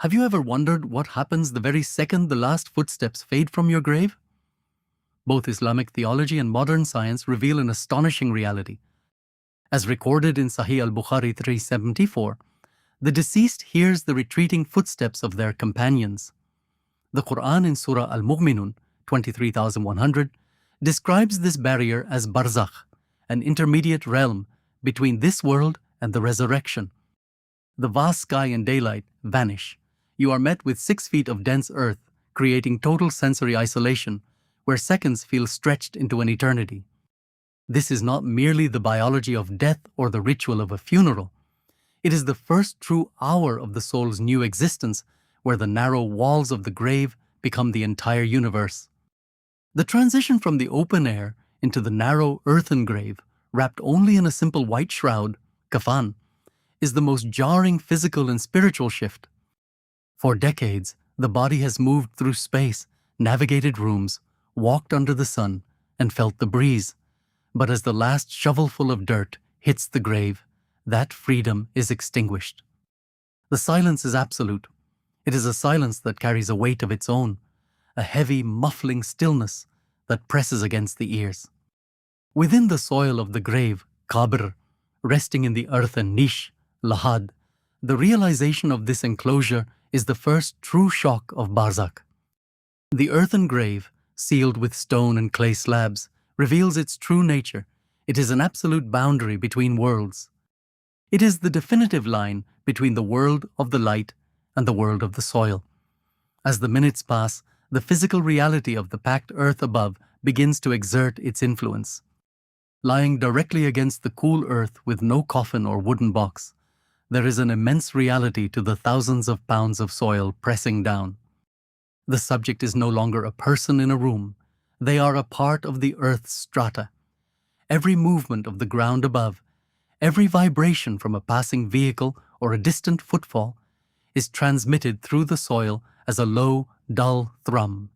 Have you ever wondered what happens the very second the last footsteps fade from your grave? Both Islamic theology and modern science reveal an astonishing reality. As recorded in Sahih al-Bukhari 374, the deceased hears the retreating footsteps of their companions. The Quran in Surah Al-Mu'minun 23,100 describes this barrier as barzakh, an intermediate realm between this world and the resurrection. The vast sky and daylight vanish. You are met with 6 feet of dense earth, creating total sensory isolation, where seconds feel stretched into an eternity. This is not merely the biology of death or the ritual of a funeral. It is the first true hour of the soul's new existence, where the narrow walls of the grave become the entire universe. The transition from the open air into the narrow earthen grave, wrapped only in a simple white shroud, kafan, is the most jarring physical and spiritual shift. For decades, the body has moved through space, navigated rooms, walked under the sun, and felt the breeze. But as the last shovelful of dirt hits the grave, that freedom is extinguished. The silence is absolute. It is a silence that carries a weight of its own, a heavy, muffling stillness that presses against the ears. Within the soil of the grave, Qabr, resting in the earthen niche, lahad, the realization of this enclosure is the first true shock of barzakh. The earthen grave, sealed with stone and clay slabs, reveals its true nature. It is an absolute boundary between worlds. It is the definitive line between the world of the light and the world of the soil. As the minutes pass, the physical reality of the packed earth above begins to exert its influence. Lying directly against the cool earth with no coffin or wooden box, there is an immense reality to the thousands of pounds of soil pressing down. The subject is no longer a person in a room. They are a part of the earth's strata. Every movement of the ground above, every vibration from a passing vehicle or a distant footfall is transmitted through the soil as a low, dull thrum.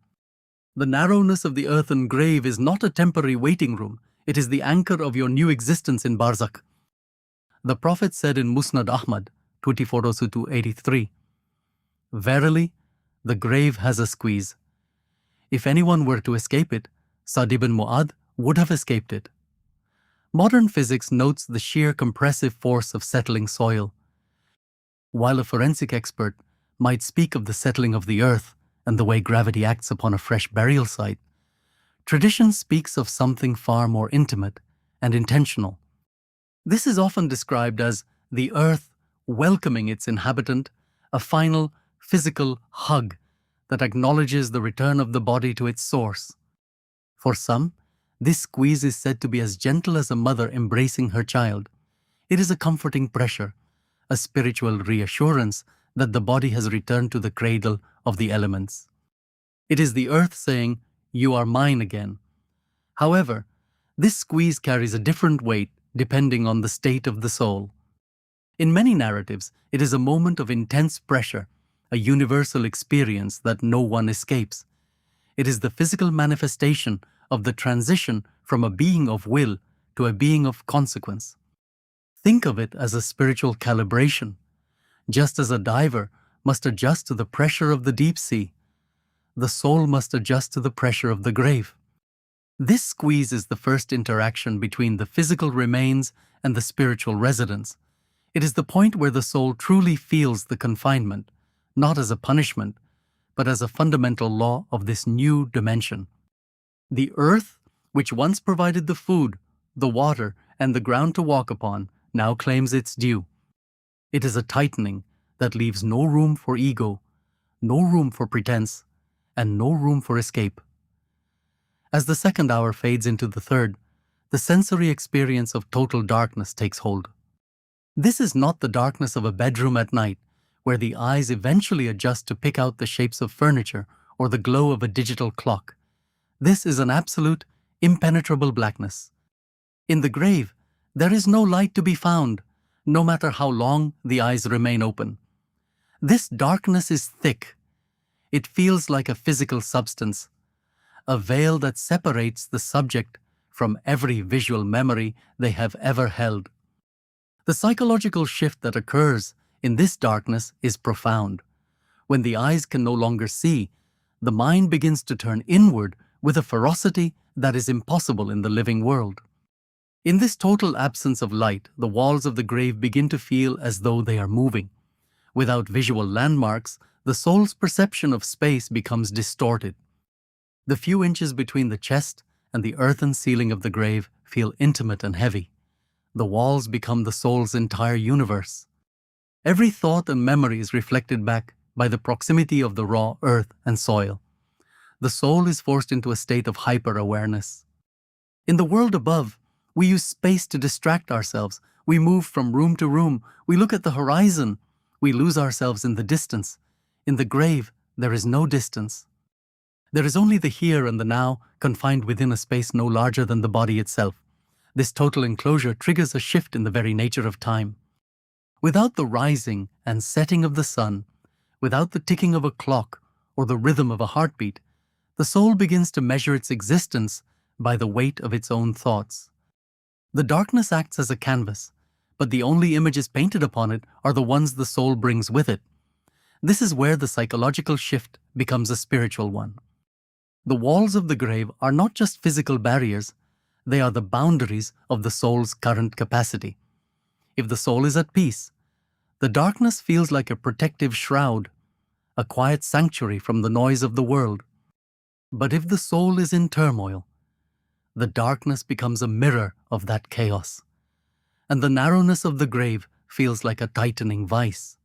The narrowness of the earthen grave is not a temporary waiting room. It is the anchor of your new existence in barzakh. The Prophet said in Musnad Ahmad 2402-83, "Verily, the grave has a squeeze. If anyone were to escape it, Sa'd ibn Mu'adh would have escaped it." Modern physics notes the sheer compressive force of settling soil. While a forensic expert might speak of the settling of the earth and the way gravity acts upon a fresh burial site, tradition speaks of something far more intimate and intentional. This is often described as the earth welcoming its inhabitant, a final physical hug that acknowledges the return of the body to its source. For some, this squeeze is said to be as gentle as a mother embracing her child. It is a comforting pressure, a spiritual reassurance that the body has returned to the cradle of the elements. It is the earth saying, "You are mine again." However, this squeeze carries a different weight depending on the state of the soul. In many narratives, it is a moment of intense pressure, a universal experience that no one escapes. It is the physical manifestation of the transition from a being of will to a being of consequence. Think of it as a spiritual calibration. Just as a diver must adjust to the pressure of the deep sea, the soul must adjust to the pressure of the grave. This squeeze is the first interaction between the physical remains and the spiritual residence. It is the point where the soul truly feels the confinement, not as a punishment, but as a fundamental law of this new dimension. The earth, which once provided the food, the water, and the ground to walk upon, now claims its due. It is a tightening that leaves no room for ego, no room for pretense, and no room for escape. As the second hour fades into the third, the sensory experience of total darkness takes hold. This is not the darkness of a bedroom at night, where the eyes eventually adjust to pick out the shapes of furniture or the glow of a digital clock. This is an absolute, impenetrable blackness. In the grave, there is no light to be found, no matter how long the eyes remain open. This darkness is thick. It feels like a physical substance, a veil that separates the subject from every visual memory they have ever held. The psychological shift that occurs in this darkness is profound. When the eyes can no longer see, the mind begins to turn inward with a ferocity that is impossible in the living world. In this total absence of light, the walls of the grave begin to feel as though they are moving. Without visual landmarks, the soul's perception of space becomes distorted. The few inches between the chest and the earthen ceiling of the grave feel intimate and heavy. The walls become the soul's entire universe. Every thought and memory is reflected back by the proximity of the raw earth and soil. The soul is forced into a state of hyper-awareness. In the world above, we use space to distract ourselves. We move from room to room. We look at the horizon. We lose ourselves in the distance. In the grave, there is no distance. There is only the here and the now, confined within a space no larger than the body itself. This total enclosure triggers a shift in the very nature of time. Without the rising and setting of the sun, without the ticking of a clock or the rhythm of a heartbeat, the soul begins to measure its existence by the weight of its own thoughts. The darkness acts as a canvas, but the only images painted upon it are the ones the soul brings with it. This is where the psychological shift becomes a spiritual one. The walls of the grave are not just physical barriers, they are the boundaries of the soul's current capacity. If the soul is at peace, the darkness feels like a protective shroud, a quiet sanctuary from the noise of the world. But if the soul is in turmoil, the darkness becomes a mirror of that chaos, and the narrowness of the grave feels like a tightening vice.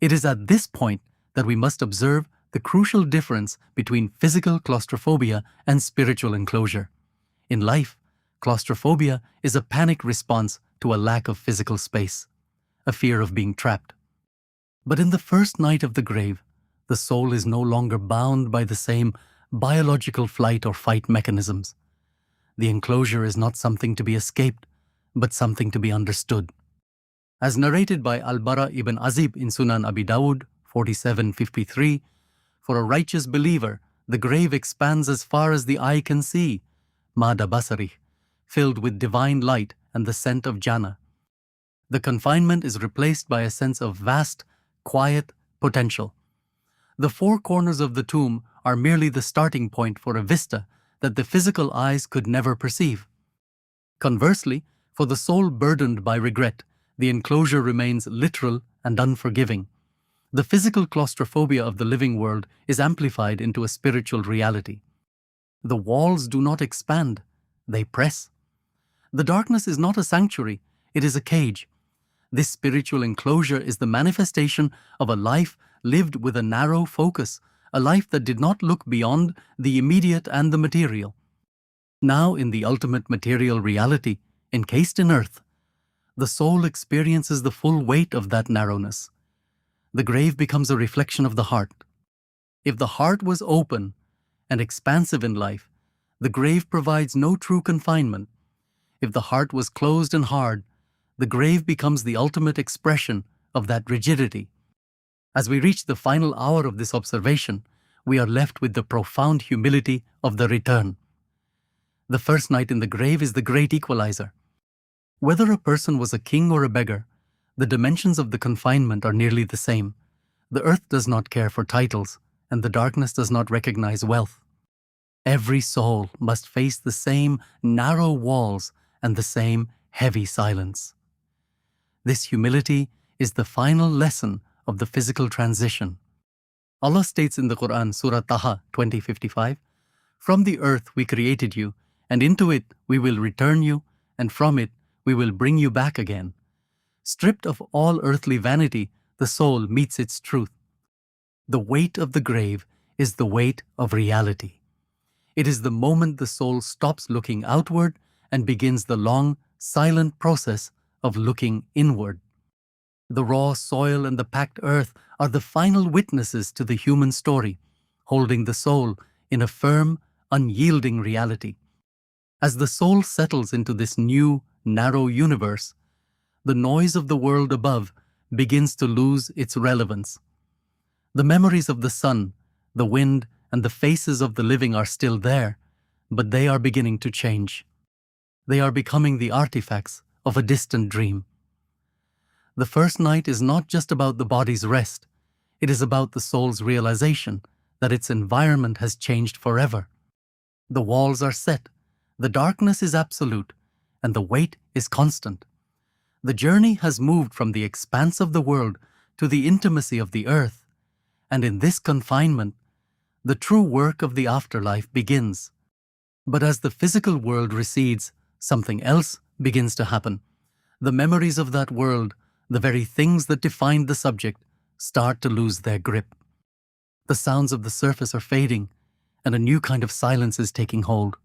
It is at this point that we must observe the crucial difference between physical claustrophobia and spiritual enclosure. In life, claustrophobia is a panic response to a lack of physical space, a fear of being trapped. But in the first night of the grave, the soul is no longer bound by the same biological flight or fight mechanisms. The enclosure is not something to be escaped, but something to be understood. As narrated by Al-Bara ibn Azib in Sunan Abi Dawud 47:53, for a righteous believer, the grave expands as far as the eye can see, Mada Basari, filled with divine light and the scent of Jannah. The confinement is replaced by a sense of vast, quiet potential. The four corners of the tomb are merely the starting point for a vista that the physical eyes could never perceive. Conversely, for the soul burdened by regret, the enclosure remains literal and unforgiving. The physical claustrophobia of the living world is amplified into a spiritual reality. The walls do not expand, they press. The darkness is not a sanctuary, it is a cage. This spiritual enclosure is the manifestation of a life lived with a narrow focus, a life that did not look beyond the immediate and the material. Now, in the ultimate material reality, encased in earth, the soul experiences the full weight of that narrowness. The grave becomes a reflection of the heart. If the heart was open and expansive in life, the grave provides no true confinement. If the heart was closed and hard, the grave becomes the ultimate expression of that rigidity. As we reach the final hour of this observation, we are left with the profound humility of the return. The first night in the grave is the great equalizer. Whether a person was a king or a beggar, the dimensions of the confinement are nearly the same. The earth does not care for titles, and the darkness does not recognize wealth. Every soul must face the same narrow walls and the same heavy silence. This humility is the final lesson of the physical transition. Allah states in the Quran, Surah Taha 20:55, "From the earth we created you, and into it we will return you, and from it we will bring you back again." Stripped of all earthly vanity, the soul meets its truth. The weight of the grave is the weight of reality. It is the moment the soul stops looking outward and begins the long, silent process of looking inward. The raw soil and the packed earth are the final witnesses to the human story, holding the soul in a firm, unyielding reality. As the soul settles into this new, narrow universe, the noise of the world above begins to lose its relevance. The memories of the sun, the wind, and the faces of the living are still there, but they are beginning to change. They are becoming the artifacts of a distant dream. The first night is not just about the body's rest, It is about the soul's realization that its environment has changed forever. The walls are set, the darkness is absolute, and the weight is constant. The journey has moved from the expanse of the world to the intimacy of the earth, and in this confinement, the true work of the afterlife begins. But as the physical world recedes, something else begins to happen. The memories of that world, the very things that defined the subject, start to lose their grip. The sounds of the surface are fading, and a new kind of silence is taking hold.